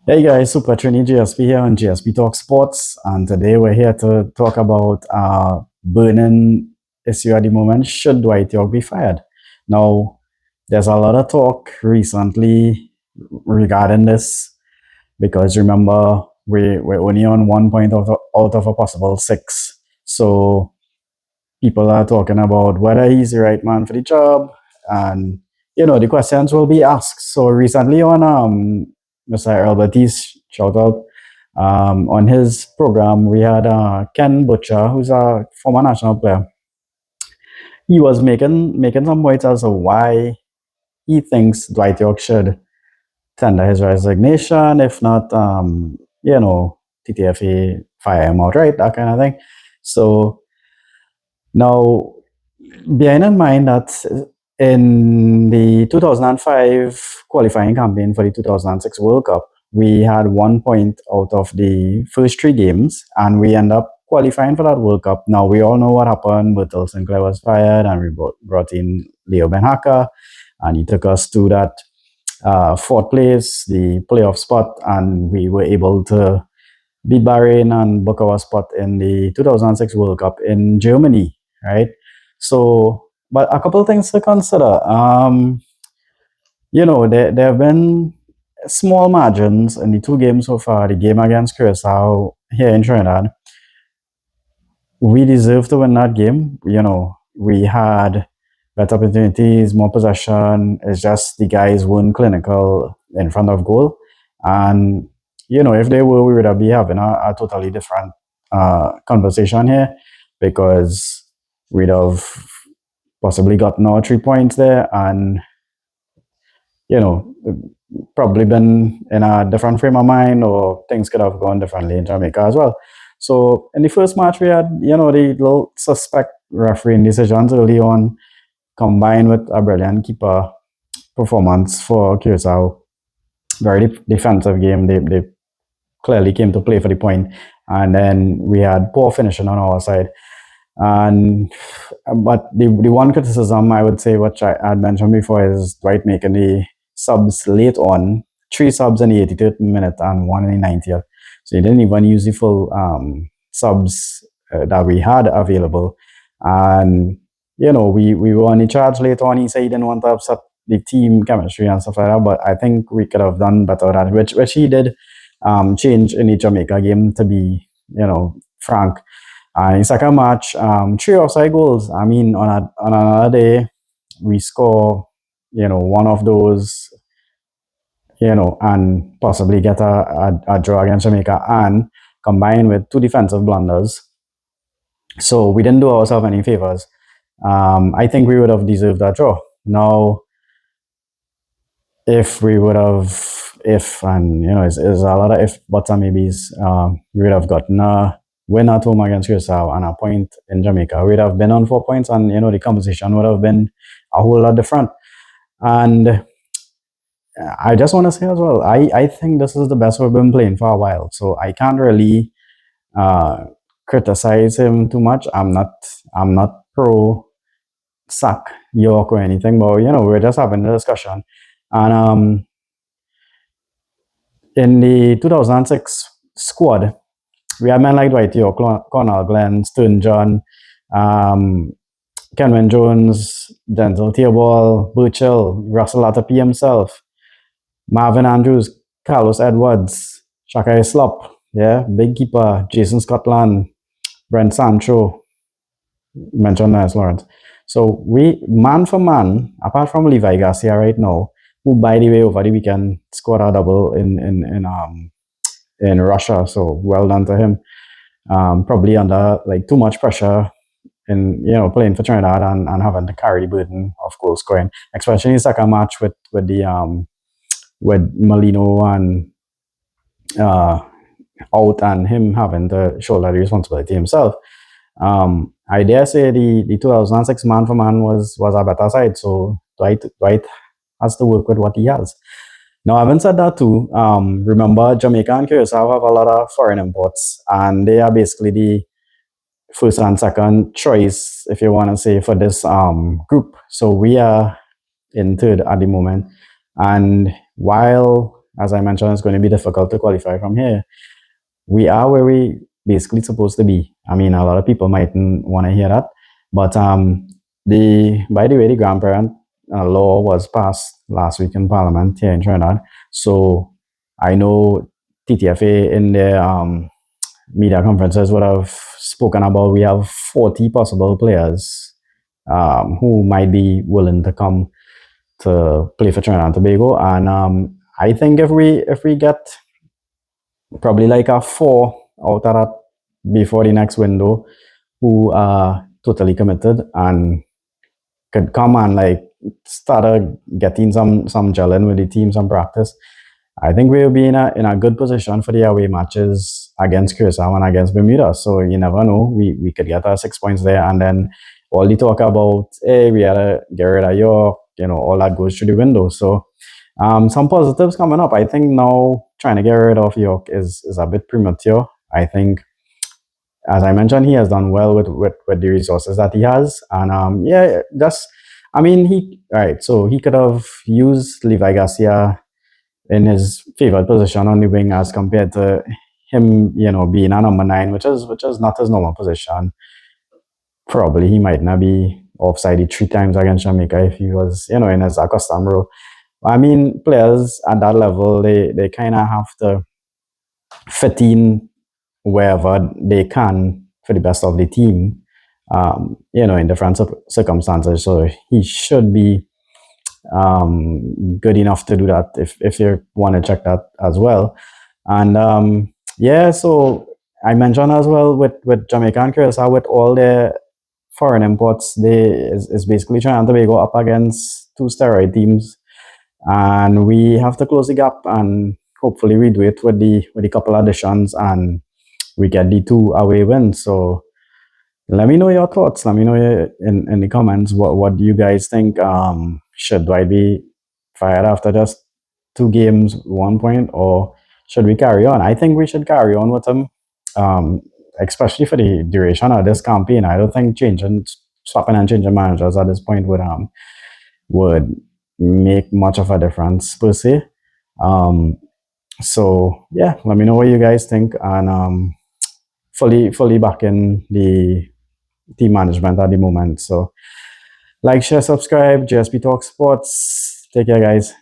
Hey guys, Super Trini GSP here on GSP Talk Sports, and today we're here to talk about burning issue at the moment. Should Dwight Yorke be fired? Now, there's a lot of talk recently regarding this because remember we're only on 1 point out of a possible six. So people are talking about whether he's the right man for the job, and the questions will be asked. So recently on Mr. Albert's shout out on his program, we had Ken Butcher, who's a former national player. He was making some points as to why he thinks Dwight Yorke should tender his resignation, if not, TTFA fire him outright, that kind of thing. So now, bearing in mind that in the 2005 qualifying campaign for the 2006 World Cup, we had 1 point out of the first three games, and we end up qualifying for that World Cup. Now, we all know what happened. Bertel Sinclair was fired, and we brought in Leo Ben-Haka, and he took us to that fourth place, the playoff spot, and we were able to beat Bahrain and book our spot in the 2006 World Cup in Germany, right? So, but a couple of things to consider. There have been small margins in the two games so far. The game against Curacao here in Trinidad, we deserve to win that game. We had better opportunities, more possession. It's just the guys weren't clinical in front of goal. And, if they were, we would have been having a totally different conversation here because we'd have possibly gotten our 3 points there and, you know, probably been in a different frame of mind, or things could have gone differently in Jamaica as well. So in the first match, we had, the little suspect refereeing decisions early on, combined with a brilliant keeper performance for Curacao. Very defensive game. They clearly came to play for the point, and then we had poor finishing on our side. And but the one criticism I would say, which I had mentioned before, is Dwight making the subs late on, three subs in the 83rd minute and one in the 90th. So he didn't even use the full subs that we had available. And we were on the charge later on. He said he didn't want to upset the team chemistry and stuff like that, but I think we could have done better at it, which he did change in the Jamaica game, to be frank. In the second match, three offside goals. I mean, on another day, we score, one of those, and possibly get a draw against Jamaica, and combined with two defensive blunders. So we didn't do ourselves any favors. I think we would have deserved that draw. Now, if we would have, and it's a lot of if, buts and maybes, we would have gotten a win at home against Curacao and a point in Jamaica. We'd have been on 4 points, and the conversation would have been a whole lot different. And I just want to say as well, I think this is the best we've been playing for a while. So I can't really criticize him too much. I'm not pro sack Yorke or anything, but we're just having a discussion. And in the 2006 squad, we had men like Dwight Yorke, Cornell Glenn, Stern John, Kenwin Jones, Denzel Theobald, Burchell, Russell Latapi himself, Marvin Andrews, Carlos Edwards, Shakai Slop, yeah, big keeper, Jason Scotland, Brent Sancho, mentioned as Lawrence. So we, man for man, apart from Levi Garcia right now, who, by the way, over the weekend scored a double in Russia. So well done to him. Probably under too much pressure in playing for Trinidad and having to carry the burden of goal scoring, especially in the second match with Molino and out, and him having to shoulder the responsibility himself. I dare say the 2006 man for man was a better side. So Dwight has to work with what he has. Now, having said that too, remember Jamaica and Curacao have a lot of foreign imports, and they are basically the first and second choice, if you want to say, for this group. So we are in third at the moment. And while as I mentioned, it's going to be difficult to qualify from here. We are where we basically supposed to be. I mean, a lot of people mightn't want to hear that, but the by the way, the grandparent law was passed last week in Parliament here in Trinidad. So I know TTFA in their media conferences would have spoken about we have 40 possible players who might be willing to come to play for Trinidad and Tobago, and I think if we get probably like a four out of that before the next window who are totally committed and could come and like start getting some gelling with the team, some practice. I think we'll be in a good position for the away matches against Curacao and against Bermuda. So you never know. We could get our 6 points there, and then all the talk about hey, we had to get rid of Yorke, all that goes through the window. So some positives coming up. I think now trying to get rid of Yorke is a bit premature. I think, as I mentioned, he has done well with the resources that he has, and yeah, just I mean he right. So he could have used Levi Garcia in his favored position on the wing as compared to him, being a number 9, which is not his normal position. Probably he might not be offside 3 times against Jamaica if he was, in his accustomed role. I mean, players at that level, they kind of have to fit in wherever they can for the best of the team, in different circumstances. So he should be good enough to do that if you want to check that as well. And yeah, so I mentioned as well with Jamaica and Curacao, with all their foreign imports, they is basically trying to go up against 2 steroid teams, and we have to close the gap, and hopefully we do it with the couple additions, and we get the 2 away wins. So let me know your thoughts. Let me know in the comments what do you guys think. Should Dwight be fired after just 2 games, 1 point, or should we carry on? I think we should carry on with him, um, especially for the duration of this campaign. I don't think swapping and changing managers at this point would make much of a difference per se. Um, so yeah, let me know what you guys think, and fully back in the team management at the moment. So like, share, subscribe. JSP Talk Sports. Take care, guys.